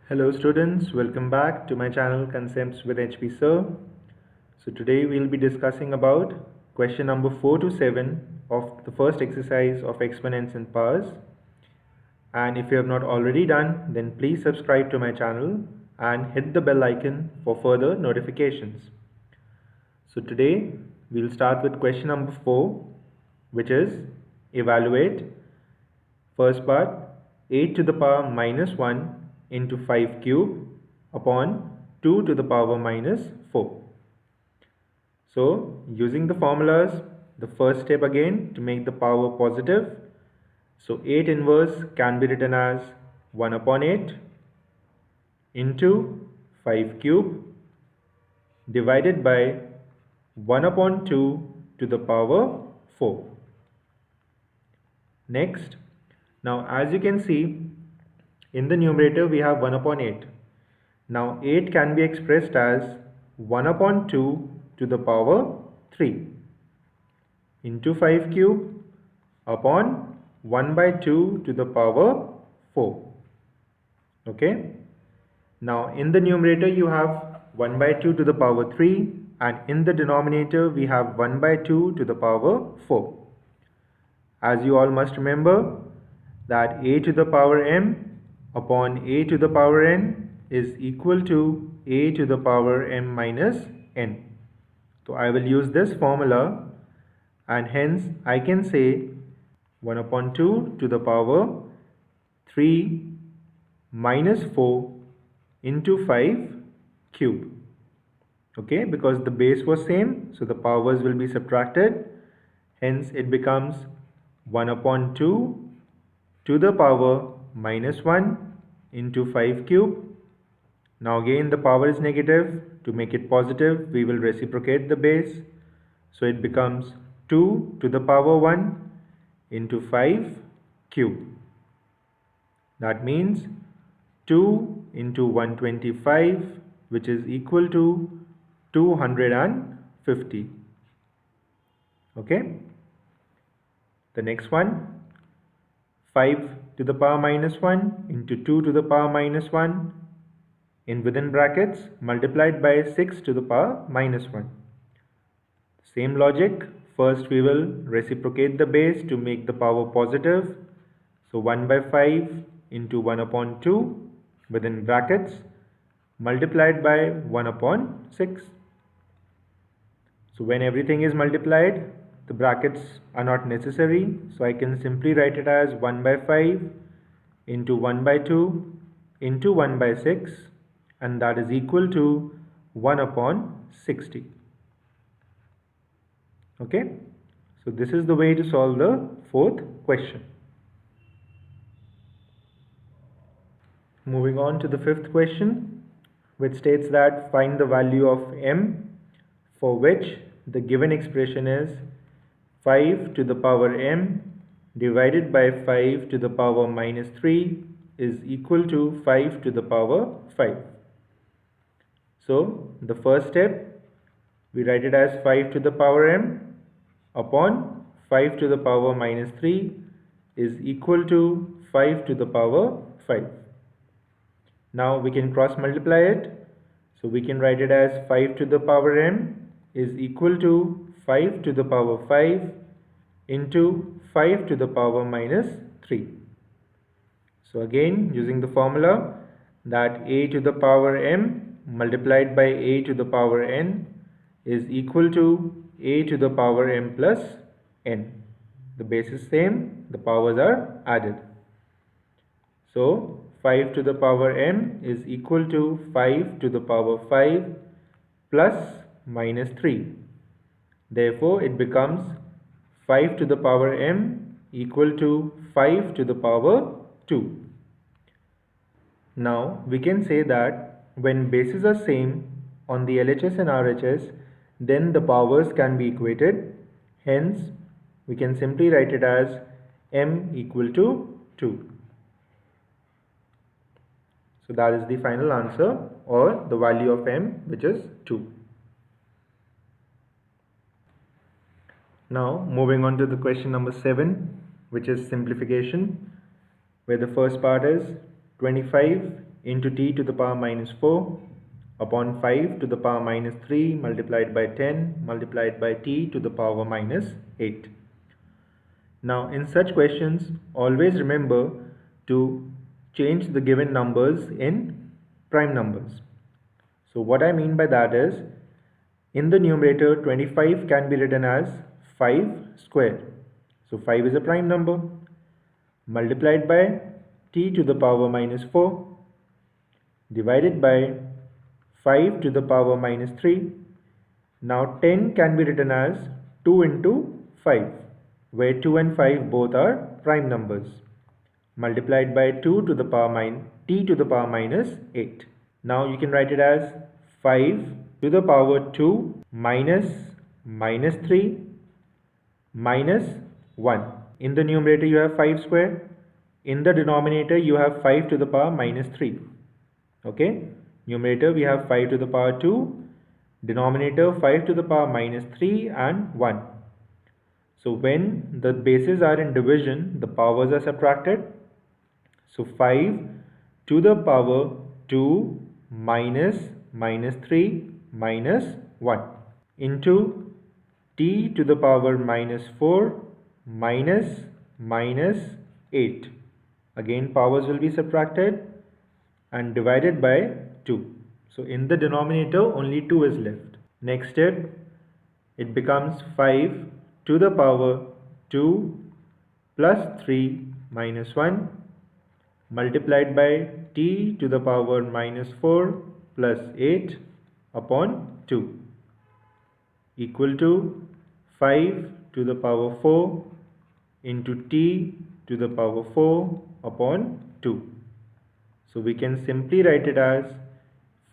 Hello students, welcome back to my channel Concepts with HP Sir. So today we'll be discussing about question number 4 to 7 of the first exercise of exponents and powers. And if you have not already done, then please subscribe to my channel and hit the bell icon for further notifications. So today we'll start with question number 4, which is evaluate. First part, 8 to the power minus 1 into 5 cube upon 2 to the power minus 4. So using the formulas, the first step again to make the power positive. So 8 inverse can be written as 1 upon 8 into 5 cube divided by 1 upon 2 to the power 4. Next, now as you can see, in the numerator we have 1 upon 8. Now 8 can be expressed as 1 upon 2 to the power 3 into 5 cube upon 1 by 2 to the power 4. Okay. Now in the numerator you have 1 by 2 to the power 3 and in the denominator we have 1 by 2 to the power 4. As you all must remember that a to the power m upon a to the power n is equal to a to the power m minus n. So I will use this formula and hence I can say 1 upon 2 to the power 3 minus 4 into 5 cube. Okay, because the base was same, so the powers will be subtracted. Hence it becomes 1 upon 2 to the power minus 1 into 5 cube. Now again the power is negative. To make it positive, we will reciprocate the base. So it becomes 2 to the power 1 into 5 cube. That means 2 into 125, which is equal to 250. Okay. The next one, 5 to the power minus 1 into 2 to the power minus 1 in within brackets multiplied by 6 to the power minus 1. Same logic, first we will reciprocate the base to make the power positive. So 1 by 5 into 1 upon 2 within brackets multiplied by 1 upon 6. So when everything is multiplied, the brackets are not necessary. So I can simply write it as 1 by 5 into 1 by 2 into 1 by 6, and that is equal to 1 upon 60. Okay, so this is the way to solve the fourth question. Moving on to the fifth question, which states that find the value of m for which the given expression is 5 to the power m divided by 5 to the power minus 3 is equal to 5 to the power 5. So the first step, we write it as 5 to the power m upon 5 to the power minus 3 is equal to 5 to the power 5. Now we can cross multiply it. So we can write it as 5 to the power m is equal to 5 to the power 5 into 5 to the power minus 3. So again using the formula that a to the power m multiplied by a to the power n is equal to a to the power m plus n. The base is same, the powers are added. So 5 to the power m is equal to 5 to the power 5 plus minus 3. Therefore it becomes 5 to the power m equal to 5 to the power 2. Now we can say that when bases are same on the LHS and RHS, then the powers can be equated. Hence we can simply write it as m equal to 2. So that is the final answer, or the value of m, which is 2. Now moving on to the question number 7, which is simplification, where the first part is 25 into t to the power minus 4 upon 5 to the power minus 3 multiplied by 10 multiplied by t to the power minus 8. Now in such questions, always remember to change the given numbers in prime numbers. So what I mean by that is, in the numerator 25 can be written as 5 square. So 5 is a prime number, multiplied by t to the power minus 4 divided by 5 to the power minus 3. Now 10 can be written as 2 into 5, where 2 and 5 both are prime numbers, multiplied by 2 to the power t to the power minus 8. Now you can write it as 5 to the power 2 minus 3 minus 1. In the numerator you have 5 square. In the denominator you have 5 to the power minus 3. Okay, numerator we have 5 to the power 2, denominator 5 to the power minus 3 and 1. So when the bases are in division, the powers are subtracted. So 5 to the power 2 minus 3 minus 1 into t to the power minus 4 minus 8. Again powers will be subtracted and divided by 2. So in the denominator only 2 is left. Next step, it becomes 5 to the power 2 plus 3 minus 1 multiplied by t to the power minus 4 plus 8 upon 2 equal to 5 to the power 4 into t to the power 4 upon 2. So we can simply write it as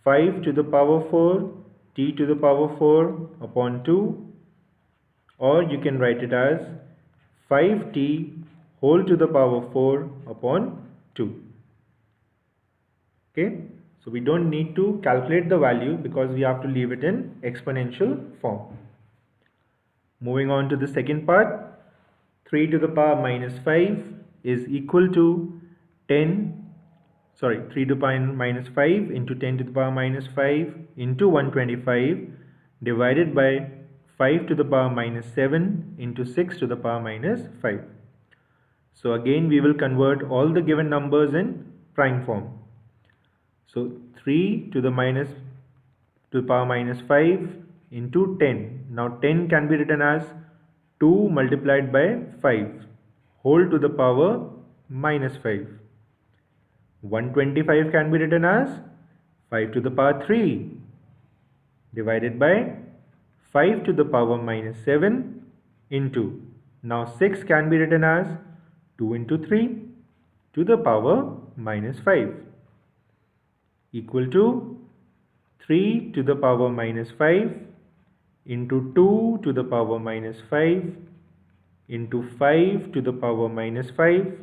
5 to the power 4 t to the power 4 upon 2, or you can write it as 5t whole to the power 4 upon 2. Okay, so we don't need to calculate the value because we have to leave it in exponential form. Moving on to the second part, 3 to the power minus 5 is equal to 3 to the power minus 5 into 10 to the power minus 5 into 125 divided by 5 to the power minus 7 into 6 to the power minus 5. So again we will convert all the given numbers in prime form. So 3 to the power minus 5 into 10. Now 10 can be written as 2 multiplied by 5 whole to the power minus 5. 125 can be written as 5 to the power 3 divided by 5 to the power minus 7 into, now 6 can be written as 2 into 3 to the power minus 5 equal to 3 to the power minus 5 into 2 to the power minus 5 into 5 to the power minus 5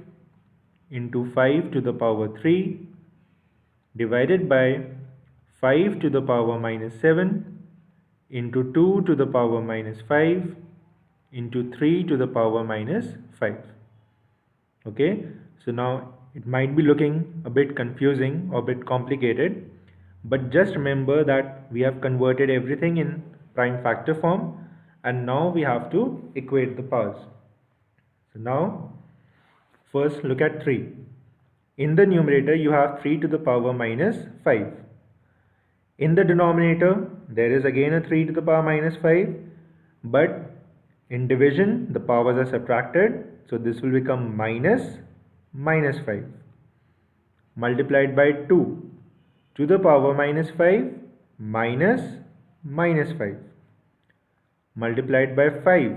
into 5 to the power 3 divided by 5 to the power minus 7 into 2 to the power minus 5 into 3 to the power minus 5. Okay, so now it might be looking a bit confusing or a bit complicated, but just remember that we have converted everything in prime factor form and now we have to equate the powers. So now first look at 3. In the numerator you have 3 to the power minus 5. In the denominator there is again a 3 to the power minus 5, but in division the powers are subtracted, so this will become minus 5 multiplied by 2 to the power minus 5 minus 5 multiplied by 5.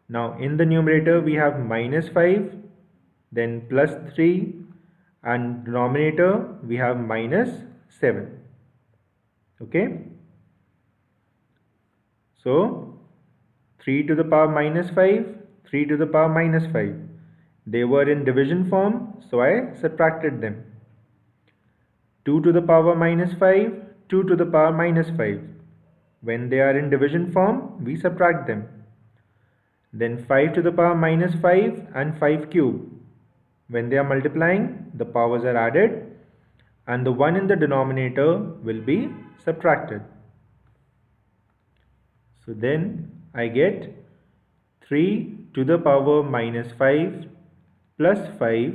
Now in the numerator we have minus 5, then plus 3, and denominator we have minus 7. Okay, so 3 to the power minus 5, 3 to the power minus 5, they were in division form, so I subtracted them. 2 to the power minus 5, 2 to the power minus 5, when they are in division form we subtract them. Then 5 to the power minus 5 and 5 cube, when they are multiplying the powers are added, and the 1 in the denominator will be subtracted. So then I get 3 to the power minus 5 plus 5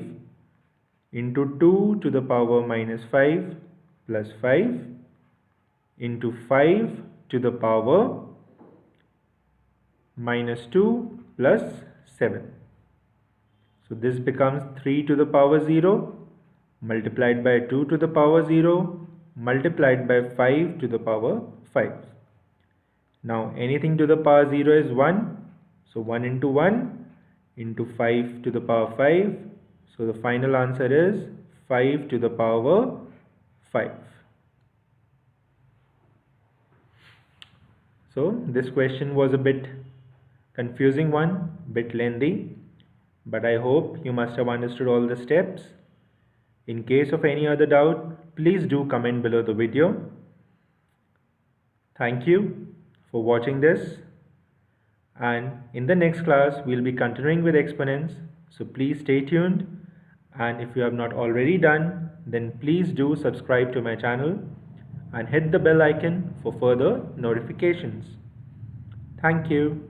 into 2 to the power minus 5 plus 5 into 5 to the power minus 2 plus 7. So this becomes 3 to the power 0 multiplied by 2 to the power 0 multiplied by 5 to the power 5. Now anything to the power 0 is 1. So 1 into 1 into 5 to the power 5. So the final answer is 5 to the power 5. So this question was a bit confusing one, bit lengthy, but I hope you must have understood all the steps. In case of any other doubt, please do comment below the video. Thank you for watching this, and in the next class we'll be continuing with exponents, so please stay tuned, and if you have not already done, then please do subscribe to my channel and hit the bell icon for further notifications. Thank you.